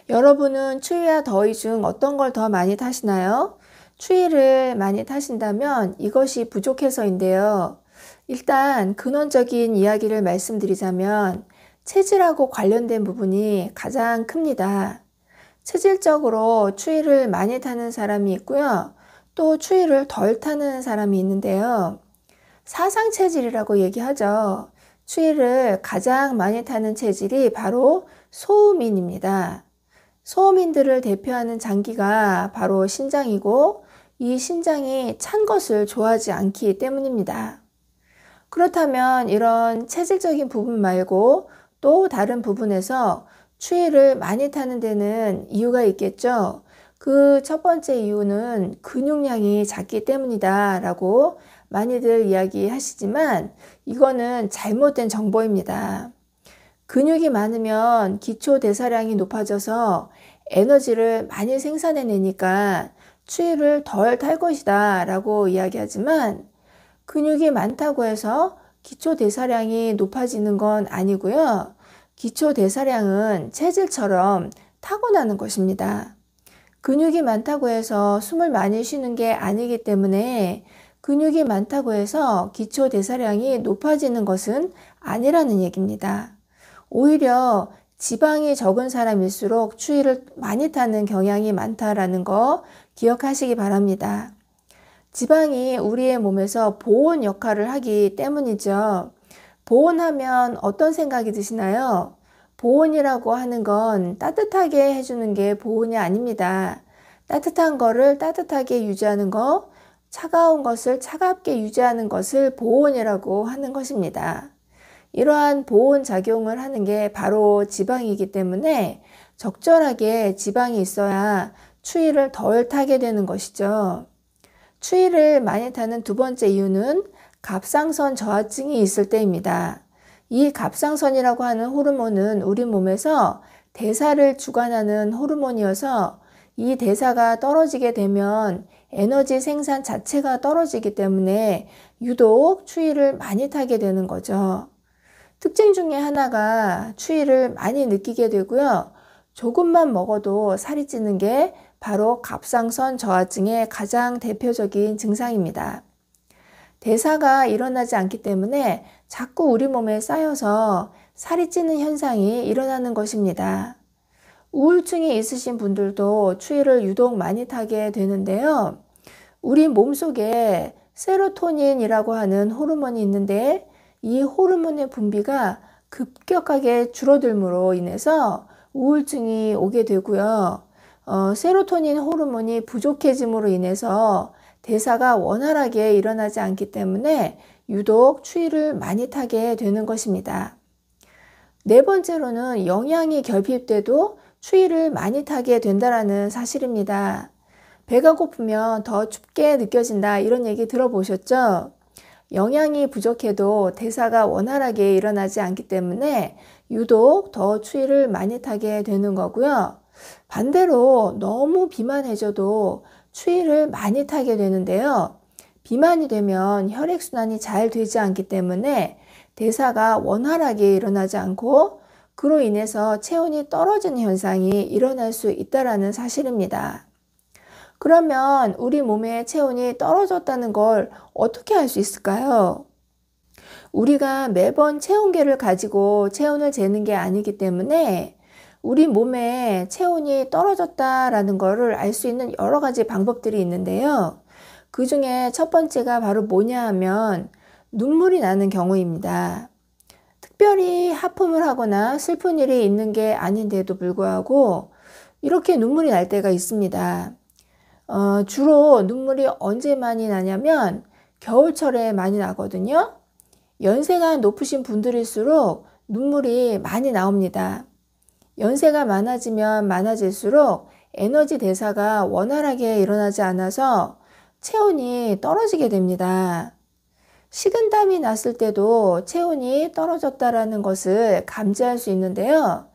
여러분은 추위와 더위 중 어떤 걸 더 많이 타시나요? 추위를 많이 타신다면 이것이 부족해서인데요. 일단 근원적인 이야기를 말씀드리자면 체질하고 관련된 부분이 가장 큽니다. 체질적으로 추위를 많이 타는 사람이 있고요. 또 추위를 덜 타는 사람이 있는데요. 사상 체질이라고 얘기하죠. 추위를 가장 많이 타는 체질이 바로 소음인입니다. 소음인들을 대표하는 장기가 바로 신장이고 이 신장이 찬 것을 좋아하지 않기 때문입니다. 그렇다면 이런 체질적인 부분 말고 또 다른 부분에서 추위를 많이 타는 데는 이유가 있겠죠. 그 첫 번째 이유는 근육량이 작기 때문이다 라고 많이들 이야기하시지만 이거는 잘못된 정보입니다. 근육이 많으면 기초 대사량이 높아져서 에너지를 많이 생산해내니까 추위를 덜 탈 것이다 라고 이야기하지만 근육이 많다고 해서 기초 대사량이 높아지는 건 아니고요. 기초 대사량은 체질처럼 타고나는 것입니다. 근육이 많다고 해서 숨을 많이 쉬는 게 아니기 때문에 근육이 많다고 해서 기초 대사량이 높아지는 것은 아니라는 얘기입니다. 오히려 지방이 적은 사람일수록 추위를 많이 타는 경향이 많다라는 거 기억하시기 바랍니다. 지방이 우리의 몸에서 보온 역할을 하기 때문이죠. 보온하면 어떤 생각이 드시나요? 보온이라고 하는 건 따뜻하게 해주는 게 보온이 아닙니다. 따뜻한 거를 따뜻하게 유지하는 거, 차가운 것을 차갑게 유지하는 것을 보온이라고 하는 것입니다. 이러한 보온 작용을 하는 게 바로 지방이기 때문에 적절하게 지방이 있어야 추위를 덜 타게 되는 것이죠. 추위를 많이 타는 두 번째 이유는 갑상선 저하증이 있을 때입니다. 이 갑상선이라고 하는 호르몬은 우리 몸에서 대사를 주관하는 호르몬이어서 이 대사가 떨어지게 되면 에너지 생산 자체가 떨어지기 때문에 유독 추위를 많이 타게 되는 거죠. 특징 중에 하나가 추위를 많이 느끼게 되고요. 조금만 먹어도 살이 찌는 게 바로 갑상선 저하증의 가장 대표적인 증상입니다. 대사가 일어나지 않기 때문에 자꾸 우리 몸에 쌓여서 살이 찌는 현상이 일어나는 것입니다. 우울증이 있으신 분들도 추위를 유독 많이 타게 되는데요. 우리 몸속에 세로토닌이라고 하는 호르몬이 있는데 이 호르몬의 분비가 급격하게 줄어들므로 인해서 우울증이 오게 되고요. 세로토닌 호르몬이 부족해짐으로 인해서 대사가 원활하게 일어나지 않기 때문에 유독 추위를 많이 타게 되는 것입니다. 네 번째로는 영양이 결핍돼도 추위를 많이 타게 된다는 사실입니다. 배가 고프면 더 춥게 느껴진다 이런 얘기 들어보셨죠? 영양이 부족해도 대사가 원활하게 일어나지 않기 때문에 유독 더 추위를 많이 타게 되는 거고요. 반대로 너무 비만해져도 추위를 많이 타게 되는데요. 비만이 되면 혈액순환이 잘 되지 않기 때문에 대사가 원활하게 일어나지 않고 그로 인해서 체온이 떨어지는 현상이 일어날 수 있다는 사실입니다. 그러면 우리 몸의 체온이 떨어졌다는 걸 어떻게 알 수 있을까요? 우리가 매번 체온계를 가지고 체온을 재는 게 아니기 때문에 우리 몸에 체온이 떨어졌다라는 것을 알 수 있는 여러 가지 방법들이 있는데요. 그 중에 첫 번째가 바로 뭐냐 하면 눈물이 나는 경우입니다. 특별히 하품을 하거나 슬픈 일이 있는 게 아닌데도 불구하고 이렇게 눈물이 날 때가 있습니다. 주로 눈물이 언제 많이 나냐면 겨울철에 많이 나거든요. 연세가 높으신 분들일수록 눈물이 많이 나옵니다. 연세가 많아지면 많아질수록 에너지 대사가 원활하게 일어나지 않아서 체온이 떨어지게 됩니다. 식은땀이 났을 때도 체온이 떨어졌다라는 것을 감지할 수 있는데요.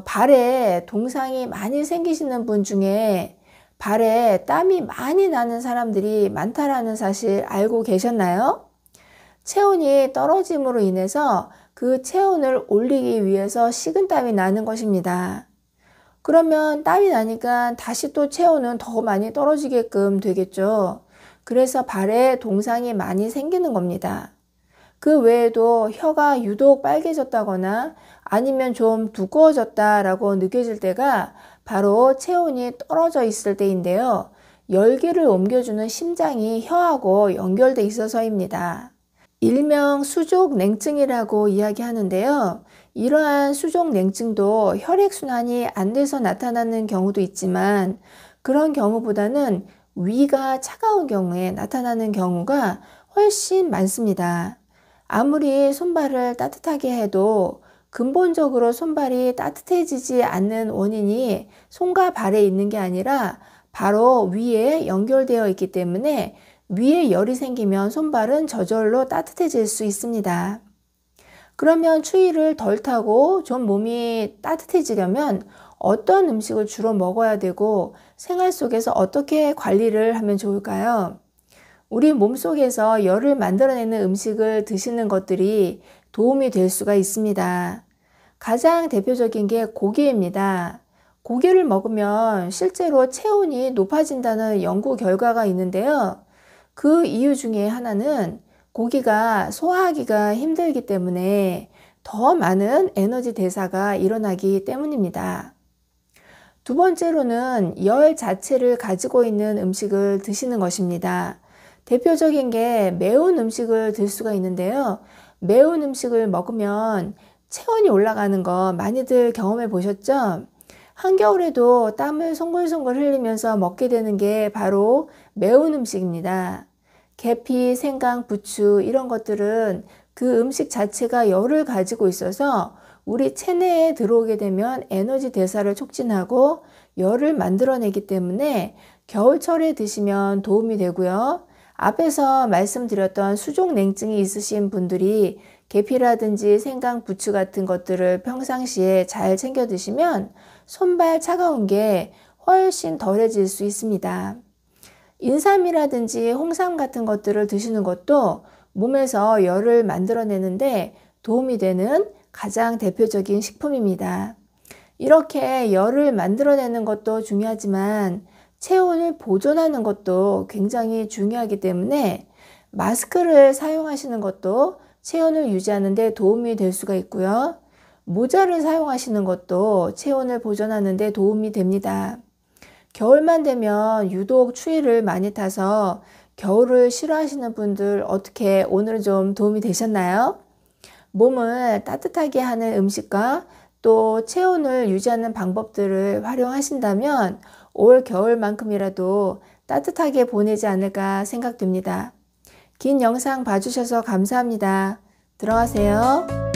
발에 동상이 많이 생기시는 분 중에 발에 땀이 많이 나는 사람들이 많다라는 사실 알고 계셨나요? 체온이 떨어짐으로 인해서 그 체온을 올리기 위해서 식은땀이 나는 것입니다. 그러면 땀이 나니까 다시 또 체온은 더 많이 떨어지게끔 되겠죠. 그래서 발에 동상이 많이 생기는 겁니다. 그 외에도 혀가 유독 빨개졌다거나 아니면 좀 두꺼워졌다라고 느껴질 때가 바로 체온이 떨어져 있을 때인데요. 열기를 옮겨주는 심장이 혀하고 연결돼 있어서입니다. 일명 수족냉증이라고 이야기하는데요. 이러한 수족냉증도 혈액순환이 안 돼서 나타나는 경우도 있지만 그런 경우보다는 위가 차가운 경우에 나타나는 경우가 훨씬 많습니다. 아무리 손발을 따뜻하게 해도 근본적으로 손발이 따뜻해지지 않는 원인이 손과 발에 있는 게 아니라 바로 위에 연결되어 있기 때문에 위에 열이 생기면 손발은 저절로 따뜻해질 수 있습니다. 그러면 추위를 덜 타고 좀 몸이 따뜻해지려면 어떤 음식을 주로 먹어야 되고 생활 속에서 어떻게 관리를 하면 좋을까요? 우리 몸속에서 열을 만들어내는 음식을 드시는 것들이 도움이 될 수가 있습니다. 가장 대표적인 게 고기입니다. 고기를 먹으면 실제로 체온이 높아진다는 연구 결과가 있는데요. 그 이유 중에 하나는 고기가 소화하기가 힘들기 때문에 더 많은 에너지 대사가 일어나기 때문입니다. 두 번째로는 열 자체를 가지고 있는 음식을 드시는 것입니다. 대표적인 게 매운 음식을 들 수가 있는데요. 매운 음식을 먹으면 체온이 올라가는 거 많이들 경험해 보셨죠? 한겨울에도 땀을 송글송글 흘리면서 먹게 되는 게 바로 매운 음식입니다. 계피, 생강, 부추 이런 것들은 그 음식 자체가 열을 가지고 있어서 우리 체내에 들어오게 되면 에너지 대사를 촉진하고 열을 만들어내기 때문에 겨울철에 드시면 도움이 되고요. 앞에서 말씀드렸던 수족냉증이 있으신 분들이 계피라든지 생강, 부추 같은 것들을 평상시에 잘 챙겨 드시면 손발 차가운 게 훨씬 덜해질 수 있습니다. 인삼이라든지 홍삼 같은 것들을 드시는 것도 몸에서 열을 만들어내는데 도움이 되는 가장 대표적인 식품입니다. 이렇게 열을 만들어내는 것도 중요하지만 체온을 보존하는 것도 굉장히 중요하기 때문에 마스크를 사용하시는 것도 체온을 유지하는 데 도움이 될 수가 있고요. 모자를 사용하시는 것도 체온을 보존하는 데 도움이 됩니다. 겨울만 되면 유독 추위를 많이 타서 겨울을 싫어하시는 분들 어떻게 오늘 좀 도움이 되셨나요? 몸을 따뜻하게 하는 음식과 또 체온을 유지하는 방법들을 활용하신다면 올 겨울만큼이라도 따뜻하게 보내지 않을까 생각됩니다. 긴 영상 봐주셔서 감사합니다. 들어가세요.